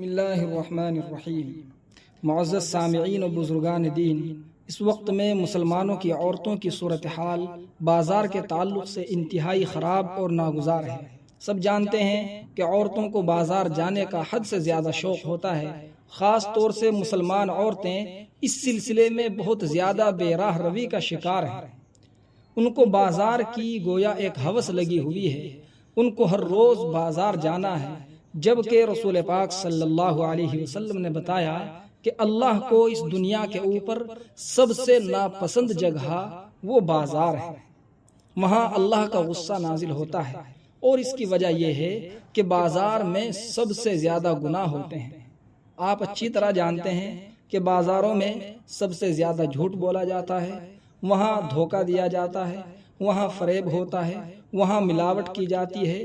بسم اللہ الرحمن الرحیم۔ معزز سامعین و بزرگان دین، اس وقت میں مسلمانوں کی عورتوں کی صورتحال بازار کے تعلق سے انتہائی خراب اور ناگزار ہے۔ سب جانتے ہیں کہ عورتوں کو بازار جانے کا حد سے زیادہ شوق ہوتا ہے۔ خاص طور سے مسلمان عورتیں اس سلسلے میں بہت زیادہ بے راہ روی کا شکار ہیں۔ ان کو بازار کی گویا ایک ہوس لگی ہوئی ہے۔ ان کو ہر روز بازار جانا ہے، جبکہ رسول پاک صلی اللہ علیہ وسلم نے بتایا کہ اللہ کو اس دنیا کے اوپر سب سے ناپسند جگہ وہ بازار ہے۔ وہاں اللہ کا غصہ نازل ہوتا ہے، اور اس کی وجہ یہ ہے کہ بازار میں سب سے زیادہ گناہ ہوتے ہیں۔ آپ اچھی طرح جانتے ہیں کہ بازاروں میں سب سے زیادہ جھوٹ بولا جاتا ہے، وہاں دھوکہ دیا جاتا ہے، وہاں فریب ہوتا ہے، وہاں ملاوٹ کی جاتی ہے،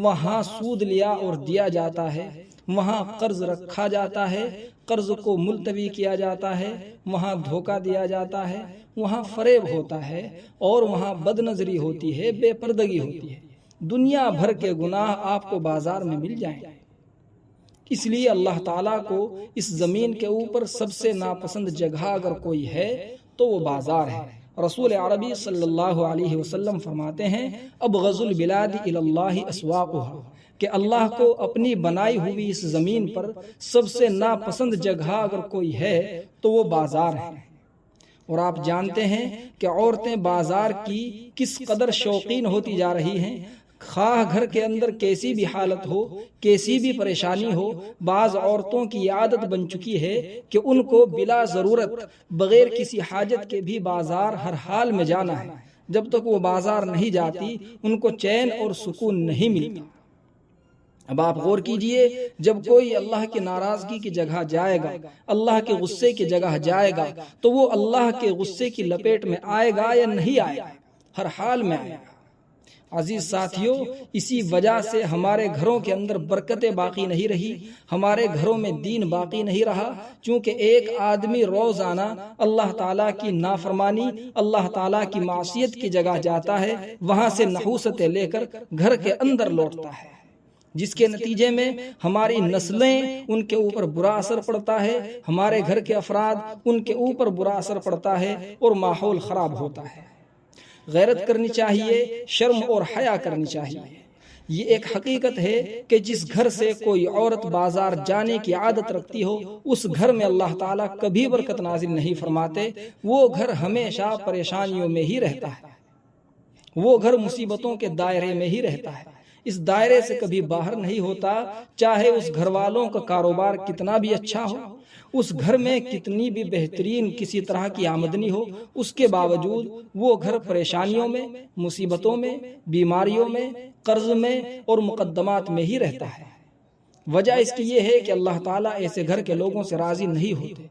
وہاں سود لیا اور دیا جاتا ہے، وہاں قرض رکھا جاتا ہے، قرض کو ملتوی کیا جاتا ہے، وہاں دھوکہ دیا جاتا ہے، وہاں فریب ہوتا ہے، اور وہاں بد نظری ہوتی ہے، بے پردگی ہوتی ہے۔ دنیا بھر کے گناہ آپ کو بازار میں مل جائیں گے۔ اس لیے اللہ تعالیٰ کو اس زمین کے اوپر سب سے ناپسند جگہ اگر کوئی ہے تو وہ بازار ہے۔ رسول عربی صلی اللہ علیہ وسلم فرماتے ہیں، ابغض البلاد الی اللہ اسواقها، کہ اللہ کو اپنی بنائی ہوئی اس زمین پر سب سے ناپسند جگہ اگر کوئی ہے تو وہ بازار ہے۔ اور آپ جانتے ہیں کہ عورتیں بازار کی کس قدر شوقین ہوتی جا رہی ہیں۔ خواہ گھر کے اندر کیسی بھی حالت ہو، کیسی بھی پریشانی ہو، بعض عورتوں کی عادت بن چکی ہے کہ ان کو بلا ضرورت بغیر کسی حاجت کے بھی بازار ہر حال میں جانا ہے۔ جب تک وہ بازار نہیں جاتی ان کو چین اور سکون نہیں ملتا۔ اب آپ غور کیجئے، جب کوئی اللہ کی ناراضگی کی جگہ جائے گا، اللہ کے غصے کی جگہ جائے گا، تو وہ اللہ کے غصے کی لپیٹ میں آئے گا یا نہیں آئے گا؟ ہر حال میں آئے گا۔ عزیز ساتھیوں، اسی وجہ سے ہمارے گھروں کے اندر برکتیں باقی نہیں رہی، ہمارے گھروں میں دین باقی نہیں رہا، چونکہ ایک آدمی روزانہ اللہ تعالیٰ کی نافرمانی، اللہ تعالیٰ کی معصیت کی جگہ جاتا ہے، وہاں سے نحوستیں لے کر گھر کے اندر لوٹتا ہے، جس کے نتیجے میں ہماری نسلیں ان کے اوپر برا اثر پڑتا ہے، ہمارے گھر کے افراد ان کے اوپر برا اثر پڑتا ہے، اور ماحول خراب ہوتا ہے۔ غیرت کرنی چاہیے، شرم اور حیا کرنی چاہیے۔ یہ ایک حقیقت ہے کہ جس گھر سے کوئی عورت بازار جانے کی عادت رکھتی ہو، اس گھر میں اللہ تعالیٰ کبھی برکت نازل نہیں فرماتے۔ وہ گھر ہمیشہ پریشانیوں میں ہی رہتا ہے، وہ گھر مصیبتوں کے دائرے میں ہی رہتا ہے، اس دائرے سے کبھی باہر نہیں ہوتا۔ چاہے اس گھر والوں کا کاروبار کتنا بھی اچھا ہو، اس گھر میں کتنی بھی بہترین کسی طرح کی آمدنی ہو، اس کے باوجود وہ گھر پریشانیوں میں، مصیبتوں میں، بیماریوں میں، قرض میں اور مقدمات میں ہی رہتا ہے۔ وجہ اس کی یہ ہے کہ اللہ تعالیٰ ایسے گھر کے لوگوں سے راضی نہیں ہوتے،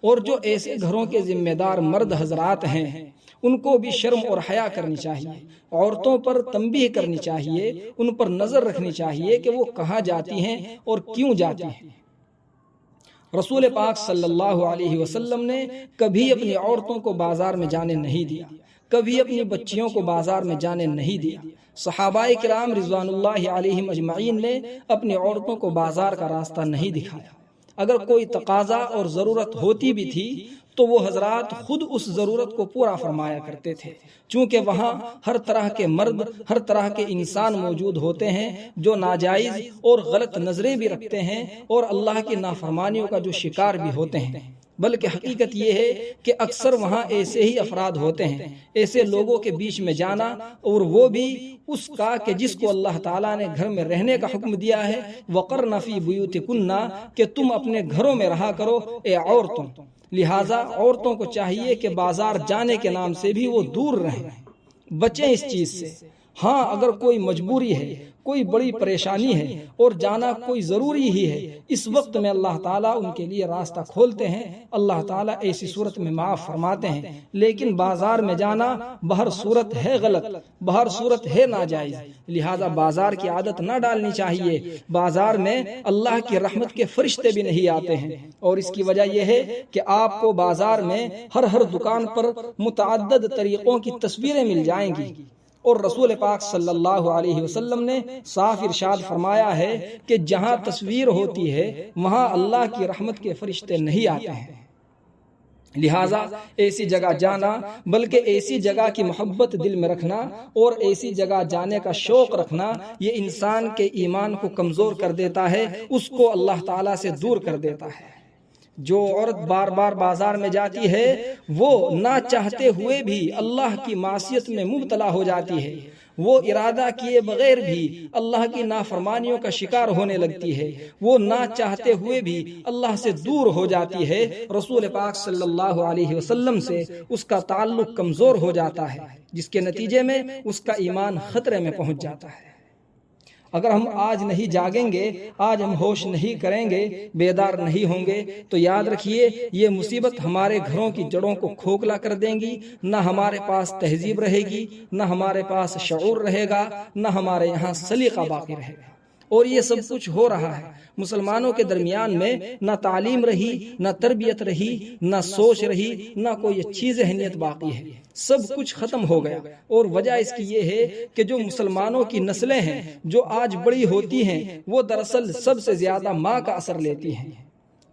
اور جو ایسے گھروں کے ذمہ دار مرد حضرات ہیں ان کو بھی شرم اور حیا کرنی چاہیے، عورتوں پر تنبیہ کرنی چاہیے، ان پر نظر رکھنی چاہیے کہ وہ کہاں جاتی ہیں اور کیوں جاتی ہیں۔ رسول پاک صلی اللہ علیہ وسلم نے کبھی اپنی عورتوں کو بازار میں جانے نہیں دیا، کبھی اپنی بچیوں کو بازار میں جانے نہیں دیا۔ صحابہ کرام رضوان اللہ علیہم اجمعین نے اپنی عورتوں کو بازار کا راستہ نہیں دکھایا۔ اگر کوئی تقاضا اور ضرورت ہوتی بھی تھی تو وہ حضرات خود اس ضرورت کو پورا فرمایا کرتے تھے، چونکہ وہاں ہر طرح کے مرد، ہر طرح کے انسان موجود ہوتے ہیں جو ناجائز اور غلط نظریں بھی رکھتے ہیں، اور اللہ کی نافرمانیوں کا جو شکار بھی ہوتے ہیں۔ بلکہ حقیقت یہ ہے کہ اکثر وہاں ایسے ہی افراد ہوتے ہیں۔ ایسے لوگوں کے بیچ میں جانا، اور وہ بھی اس کا کہ جس کو اللہ تعالیٰ نے گھر میں رہنے کا حکم دیا ہے، وَقَرْنَ فِي بُيُوتِكُنَّ، کہ تم اپنے گھروں میں رہا کرو اے عورتوں۔ لہٰذا عورتوں کو چاہیے کہ بازار جانے کے نام سے بھی وہ دور رہیں، بچیں اس چیز سے۔ ہاں، اگر کوئی مجبوری ہے، کوئی بڑی پریشانی ہے اور جانا کوئی ضروری ہی ہے، اس وقت میں اللہ تعالیٰ ان کے لیے راستہ کھولتے ہیں، اللہ تعالیٰ ایسی صورت میں معاف فرماتے ہیں۔ لیکن بازار میں جانا بہر صورت ہے غلط، بہر صورت ہے ناجائز، لہٰذا بازار کی عادت نہ ڈالنی چاہیے۔ بازار میں اللہ کی رحمت کے فرشتے بھی نہیں آتے ہیں، اور اس کی وجہ یہ ہے کہ آپ کو بازار میں ہر دکان پر متعدد طریقوں کی تصویریں مل جائیں گی، اور رسول پاک صلی اللہ علیہ وسلم نے صاف ارشاد فرمایا ہے کہ جہاں تصویر ہوتی ہے وہاں اللہ کی رحمت کے فرشتے نہیں آتے ہیں۔ لہٰذا ایسی جگہ جانا، بلکہ ایسی جگہ کی محبت دل میں رکھنا اور ایسی جگہ جانے کا شوق رکھنا، یہ انسان کے ایمان کو کمزور کر دیتا ہے، اس کو اللہ تعالیٰ سے دور کر دیتا ہے۔ جو عورت بار بار بازار میں جاتی ہے وہ نہ چاہتے ہوئے بھی اللہ کی معصیت میں مبتلا ہو جاتی ہے، وہ ارادہ کیے بغیر بھی اللہ کی نافرمانیوں کا شکار ہونے لگتی ہے، وہ نہ چاہتے ہوئے بھی اللہ سے دور ہو جاتی ہے، رسول پاک صلی اللہ علیہ وسلم سے اس کا تعلق کمزور ہو جاتا ہے، جس کے نتیجے میں اس کا ایمان خطرے میں پہنچ جاتا ہے۔ اگر ہم آج نہیں جاگیں گے، آج ہم ہوش نہیں کریں گے، بیدار نہیں ہوں گے، تو یاد رکھیے یہ مصیبت ہمارے گھروں کی جڑوں کو کھوکھلا کر دیں گی، نہ ہمارے پاس تہذیب رہے گی، نہ ہمارے پاس شعور رہے گا، نہ ہمارے یہاں سلیقہ باقی رہے گا۔ اور یہ سب کچھ ہو رہا ہے مسلمانوں کے درمیان میں، نہ تعلیم رہی، نہ تربیت رہی، نہ سوچ رہی، نہ کوئی اچھی ذہنیت باقی ہے، سب کچھ ختم ہو گیا۔ اور وجہ اس کی یہ ہے کہ جو مسلمانوں کی نسلیں ہیں جو آج بڑی ہوتی ہیں وہ دراصل سب سے زیادہ ماں کا اثر لیتی ہیں۔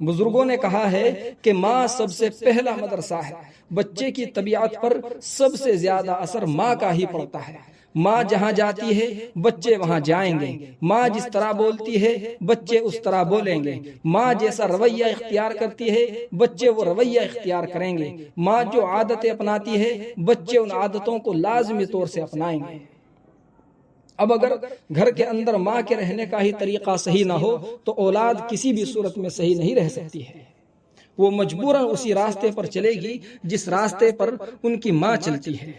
بزرگوں نے کہا ہے کہ ماں سب سے پہلا مدرسہ ہے، بچے کی طبیعت پر سب سے زیادہ اثر ماں کا ہی پڑتا ہے۔ ماں جہاں جاتی ہے بچے وہاں جائیں گے، ماں جس طرح بولتی ہے بچے اس طرح بولیں گے، ماں جیسا رویہ اختیار کرتی ہے بچے وہ رویہ اختیار کریں گے، ماں جو عادتیں اپناتی ہے بچے ان عادتوں کو لازمی طور سے اپنائیں گے۔ اب اگر گھر کے اندر ماں کے رہنے کا ہی طریقہ صحیح نہ ہو تو اولاد کسی بھی صورت میں صحیح نہیں رہ سکتی ہے، وہ مجبوراً اسی راستے پر چلے گی جس راستے پر ان کی ماں چلتی ہے۔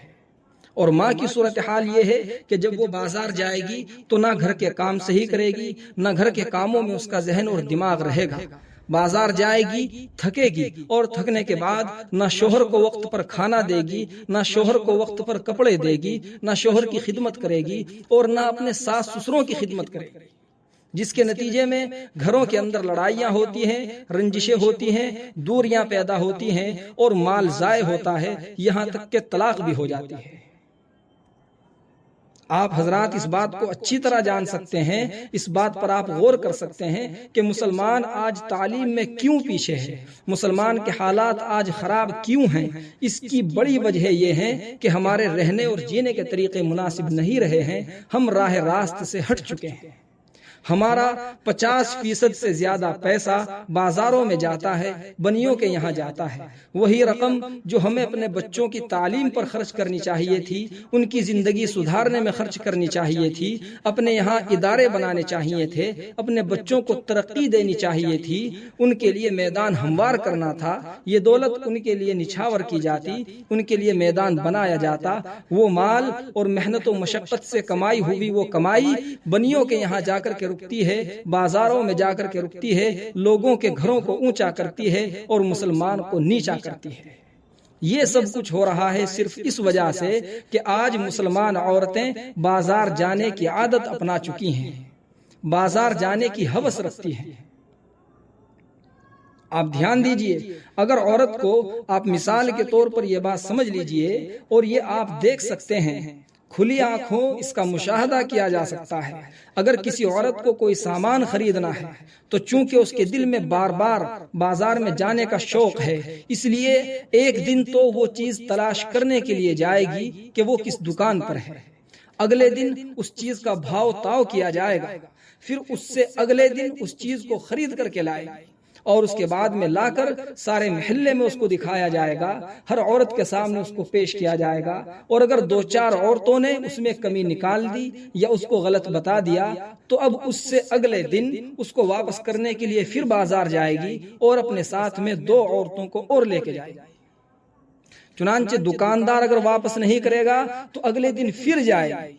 اور ماں کی صورتحال یہ ہے کہ جب وہ بازار جائے گی تو نہ گھر کے کام صحیح کرے گی، نہ گھر کے کاموں میں اس کا ذہن اور دماغ رہے گا۔ بازار جائے گی، تھکے گی، اور تھکنے کے بعد نہ شوہر کو وقت پر کھانا دے گی، نہ شوہر کو وقت پر کپڑے دے گی، نہ شوہر کی خدمت کرے گی، اور نہ اپنے ساس سسروں کی خدمت کرے گی، جس کے نتیجے میں گھروں کے اندر لڑائیاں ہوتی ہیں، رنجشیں ہوتی ہیں، دوریاں پیدا ہوتی ہیں، اور مال ضائع ہوتا ہے، یہاں تک کہ طلاق بھی ہو جاتی ہے۔ آپ حضرات اس بات کو اچھی طرح جان سکتے ہیں، اس بات پر آپ غور کر سکتے ہیں کہ مسلمان آج تعلیم میں کیوں پیچھے ہے، مسلمان کے حالات آج خراب کیوں ہیں۔ اس کی بڑی وجہ یہ ہے کہ ہمارے رہنے اور جینے کے طریقے مناسب نہیں رہے ہیں، ہم راہ راست سے ہٹ چکے ہیں۔ ہمارا 50% سے زیادہ پیسہ بازاروں میں جاتا ہے، بنیوں کے یہاں جاتا ہے، وہی رقم جو ہمیں اپنے بچوں کی تعلیم پر خرچ کرنی چاہیے تھی، ان کی زندگی سدھارنے میں خرچ کرنی چاہیے تھی، اپنے یہاں ادارے بنانے چاہیے تھے، اپنے بچوں کو ترقی دینی چاہیے تھی، ان کے لیے میدان ہموار کرنا تھا، یہ دولت ان کے لیے نچھاور کی جاتی، ان کے لیے میدان بنایا جاتا، وہ مال اور محنت و مشقت سے کمائی ہوئی وہ کمائی بنیوں کے یہاں جا کر کے رکتی ہے، بازاروں میں جا کر کے رکتی ہے، لوگوں کے گھروں کو اونچا کرتی ہے اور مسلمان کو نیچا کرتی ہے۔ یہ سب کچھ ہو رہا ہے صرف اس وجہ سے کہ آج مسلمان عورتیں بازار جانے کی عادت اپنا چکی ہیں، بازار جانے کی ہوس رکھتی ہیں۔ آپ دھیان دیجئے، اگر عورت کو آپ مثال کے طور پر یہ بات سمجھ لیجئے، اور یہ آپ دیکھ سکتے ہیں، کھلی آنکھوں اس کا مشاہدہ کیا جا سکتا ہے، اگر کسی عورت کو کوئی سامان خریدنا ہے تو چونکہ اس کے دل میں بار بار بازار میں جانے کا شوق ہے، اس لیے ایک دن تو وہ چیز تلاش کرنے کے لیے جائے گی کہ وہ کس دکان پر ہے، اگلے دن اس چیز کا بھاؤ تاؤ کیا جائے گا، پھر اس سے اگلے دن اس چیز کو خرید کر کے لائے گی، اور اس کے بعد میں لا کر سارے محلے میں اس کو دکھایا جائے گا، ہر عورت کے سامنے اس کو پیش کیا جائے گا، اور اگر 2-4 عورتوں نے اس میں کمی نکال دی یا اس کو غلط بتا دیا تو اب اس سے اگلے دن اس کو واپس کرنے کے لیے پھر بازار جائے گی اور اپنے ساتھ میں 2 عورتوں کو اور لے کے جائے گی۔ چنانچہ دکاندار اگر واپس نہیں کرے گا تو اگلے دن پھر جائے گی،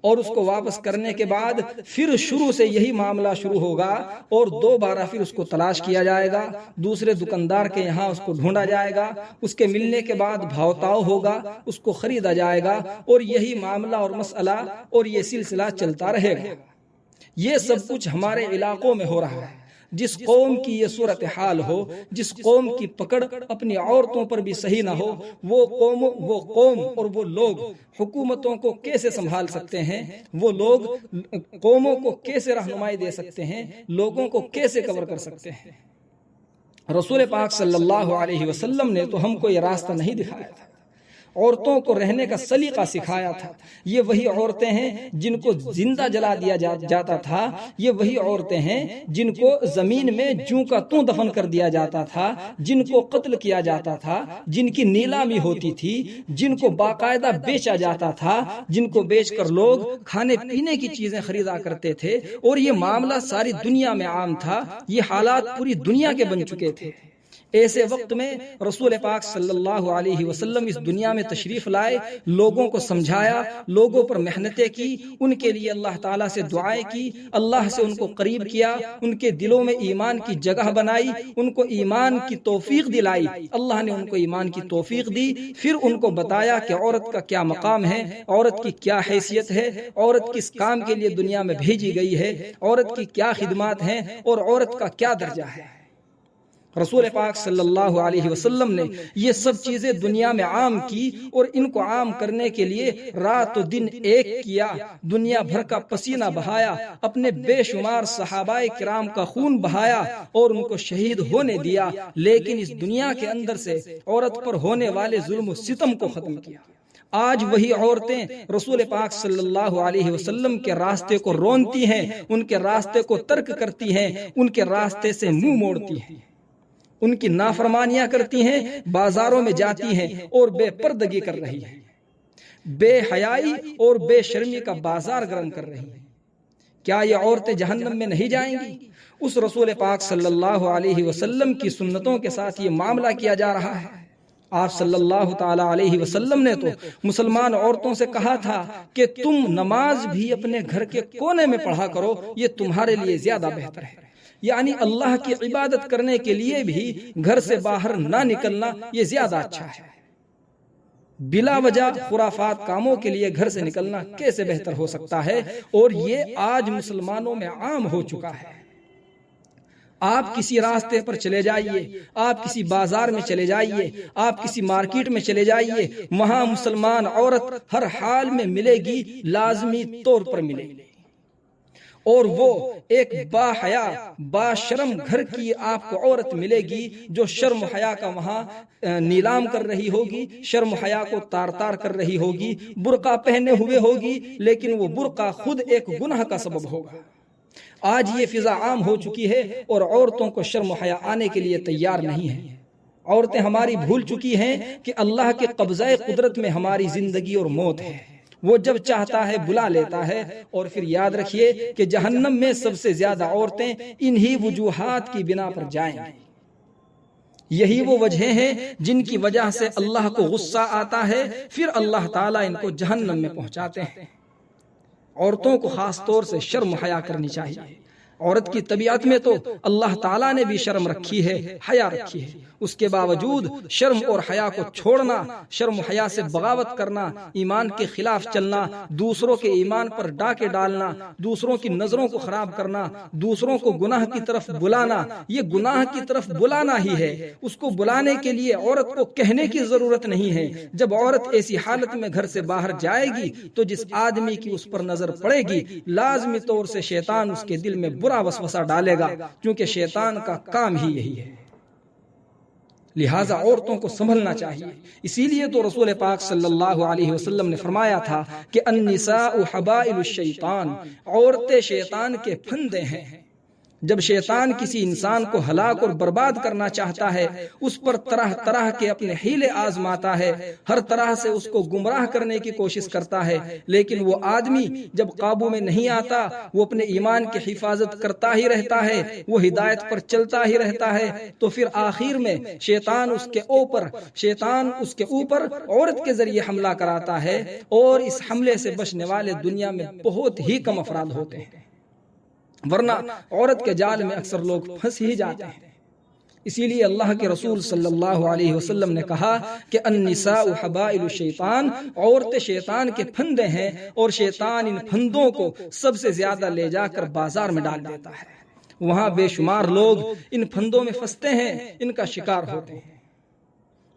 اور اس کو واپس کرنے کے بعد پھر شروع سے یہی معاملہ شروع ہوگا، اور دوبارہ پھر اس کو تلاش کیا جائے گا، دوسرے دکاندار کے یہاں اس کو ڈھونڈا جائے گا، اس کے ملنے کے بعد بھاؤ تاؤ ہوگا، اس کو خریدا جائے گا، اور یہی معاملہ اور مسئلہ اور یہ سلسلہ چلتا رہے گا۔ یہ سب کچھ ہمارے علاقوں میں ہو رہا ہے، جس قوم کی یہ صورتحال ہو، جس قوم کی پکڑ اپنی عورتوں پر بھی صحیح نہ ہو، وہ قوم اور وہ لوگ حکومتوں کو کیسے سنبھال سکتے ہیں؟ وہ لوگ قوموں کو کیسے رہنمائی دے سکتے ہیں؟ لوگوں کو کیسے کور کر سکتے ہیں؟ رسول پاک صلی اللہ علیہ وسلم نے تو ہم کو یہ راستہ نہیں دکھایا تھا، عورتوں کو رہنے کا سلیقہ سکھایا تھا۔ یہ وہی عورتیں ہیں جن کو زندہ جلا دیا جاتا تھا، یہ وہی عورتیں ہیں جن کو زمین میں جوں کا توں دفن کر دیا جاتا تھا، جن کو قتل کیا جاتا تھا، جن کی نیلامی ہوتی تھی، جن کو باقاعدہ بیچا جاتا تھا، جن کو بیچ کر لوگ کھانے پینے کی چیزیں خریدا کرتے تھے، اور یہ معاملہ ساری دنیا میں عام تھا۔ یہ حالات پوری دنیا کے بن چکے تھے۔ ایسے وقت میں رسول پاک صلی اللہ علیہ وسلم اس دنیا میں تشریف لائے، لوگوں کو سمجھایا، لوگوں پر محنتیں کی، ان کے لیے اللہ تعالیٰ سے دعائیں کی، اللہ سے ان کو قریب کیا، ان کے دلوں میں ایمان کی جگہ بنائی، ان کو ایمان کی توفیق دلائی۔ اللہ نے ان کو ایمان کی توفیق دی، پھر ان کو بتایا کہ عورت کا کیا مقام ہے، عورت کی کیا حیثیت ہے، عورت کس کام کے لیے دنیا میں بھیجی گئی ہے، عورت کی کیا خدمات ہیں، اور عورت کا کیا درجہ ہے۔ رسول پاک صلی اللہ علیہ وسلم نے یہ سب چیزیں دنیا میں عام کی، اور ان کو عام کرنے کے لیے رات و دن ایک کیا، دنیا بھر کا پسینہ بہایا، اپنے بے شمار صحابہ کرام کا خون بہایا اور ان کو شہید ہونے دیا، لیکن اس دنیا کے اندر سے عورت پر ہونے والے ظلم و ستم کو ختم کیا۔ آج وہی عورتیں رسول پاک صلی اللہ علیہ وسلم کے راستے کو رونتی ہیں، ان کے راستے کو ترک کرتی ہیں، ان کے راستے سے منہ موڑتی ہیں، ان کی نافرمانیاں کرتی ہیں، بازاروں میں جاتی ہیں اور بے پردگی کر رہی ہیں، بے حیائی اور بے شرمی کا بازار گرم کر رہی ہیں۔ کیا یہ عورتیں جہنم میں نہیں جائیں گی؟ اس رسول پاک صلی اللہ علیہ وسلم کی سنتوں کے ساتھ یہ معاملہ کیا جا رہا ہے۔ آپ صلی اللہ تعالی علیہ وسلم نے تو مسلمان عورتوں سے کہا تھا کہ تم نماز بھی اپنے گھر کے کونے میں پڑھا کرو، یہ تمہارے لیے زیادہ بہتر ہے۔ یعنی اللہ کی عبادت کرنے کے لیے بھی گھر سے باہر نہ نکلنا یہ زیادہ اچھا ہے۔ بلا وجہ خرافات کاموں کے لیے گھر سے نکلنا کیسے بہتر ہو سکتا ہے؟ اور یہ آج مسلمانوں میں عام ہو چکا ہے۔ آپ کسی راستے پر چلے جائیے، آپ کسی بازار میں چلے جائیے، آپ کسی مارکیٹ میں چلے جائیے، وہاں مسلمان عورت ہر حال میں ملے گی، لازمی طور پر ملے گی، اور وہ ایک با حیا با شرم گھر کی آپ کو عورت ملے گی جو شرم و حیا کا وہاں نیلام کر رہی ہوگی، شرم و حیا کو تار تار کر رہی ہوگی، برقع پہنے ہوئے ہوگی، لیکن وہ برقع خود ایک گناہ کا سبب ہوگا۔ آج یہ فضا عام ہو چکی ہے اور عورتوں کو شرم و حیا آنے کے لیے تیار نہیں ہے۔ عورتیں ہماری بھول چکی ہیں کہ اللہ کے قبضہ قدرت میں ہماری زندگی اور موت ہے، وہ جب چاہتا ہے بلا لیتا ہے۔ اور پھر یاد رکھیے کہ جہنم میں سب سے زیادہ عورتیں انہی وجوہات کی بنا پر جائیں گی۔ یہی وہ وجہیں ہیں جن کی وجہ سے اللہ کو غصہ آتا ہے، پھر اللہ تعالیٰ ان کو جہنم میں پہنچاتے ہیں۔ عورتوں کو خاص طور سے شرم و حیا کرنی چاہیے۔ عورت کی طبیعت میں تو اللہ تعالیٰ نے بھی شرم رکھی ہے، حیا رکھی ہے، اس کے باوجود شرم اور حیا کو چھوڑنا، شرم و حیا سے بغاوت کرنا، ایمان کے خلاف چلنا، دوسروں کے ایمان پر ڈاکے ڈالنا، دوسروں کی نظروں کو خراب کرنا، دوسروں کو گناہ کی طرف بلانا، یہ گناہ کی طرف بلانا ہی ہے۔ اس کو بلانے کے لیے عورت کو کہنے کی ضرورت نہیں ہے۔ جب عورت ایسی حالت میں گھر سے باہر جائے گی تو جس آدمی کی اس پر نظر پڑے گی لازمی طور سے شیطان اس کے دل میں برا وسوسہ ڈالے گا، کیونکہ شیطان کا کام ہی یہی ہے۔ لہٰذا عورتوں کو سنبھلنا چاہیے۔ اسی لیے تو رسول پاک صلی اللہ علیہ وسلم نے فرمایا تھا کہ النساء حبائل الشیطان، عورتیں شیطان کے پھندے ہیں۔ جب شیطان کسی انسان کو ہلاک اور برباد کرنا چاہتا ہے، اس پر طرح طرح کے اپنے حیلے آزماتا ہے، ہر طرح سے اس کو گمراہ کرنے کی کوشش کرتا ہے، لیکن وہ آدمی جب قابو میں نہیں آتا، وہ اپنے ایمان کی حفاظت کرتا ہی رہتا ہے، وہ ہدایت پر چلتا ہی رہتا ہے، تو پھر آخر میں شیطان اس کے اوپر عورت کے ذریعے حملہ کراتا ہے، اور اس حملے سے بچنے والے دنیا میں بہت ہی کم افراد ہوتے ہیں، ورنہ عورت کے جال میں اکثر لوگ پھنس ہی جاتے ہیں۔ اسی لیے اللہ کے رسول صلی اللہ علیہ وسلم نے کہا کہ النساء حبائل الشیطان، عورتیں شیطان کے پھندے ہیں، اور شیطان ان پھندوں کو سب سے زیادہ لے جا کر بازار میں ڈال دیتا ہے۔ وہاں بے شمار لوگ ان پھندوں میں پھنستے ہیں، ان کا شکار ہوتے ہیں۔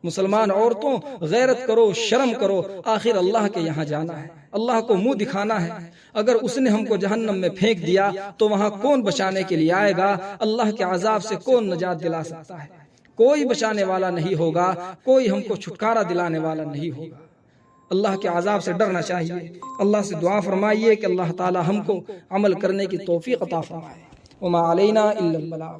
مسلمان عورتوں، غیرت کرو، شرم کرو، آخر اللہ کے یہاں جانا ہے، اللہ کو منہ دکھانا ہے۔ اگر اس نے ہم کو جہنم میں پھینک دیا تو وہاں کون بچانے کے لیے آئے گا؟ اللہ کے عذاب سے کون نجات دلا سکتا ہے؟ کوئی بچانے والا نہیں ہوگا، کوئی ہم کو چھٹکارا دلانے والا نہیں ہوگا۔ اللہ کے عذاب سے ڈرنا چاہیے۔ اللہ سے دعا فرمائیے کہ اللہ تعالی ہم کو عمل کرنے کی توفیق عطا فرمائے۔ وما علینا الا البلاغ۔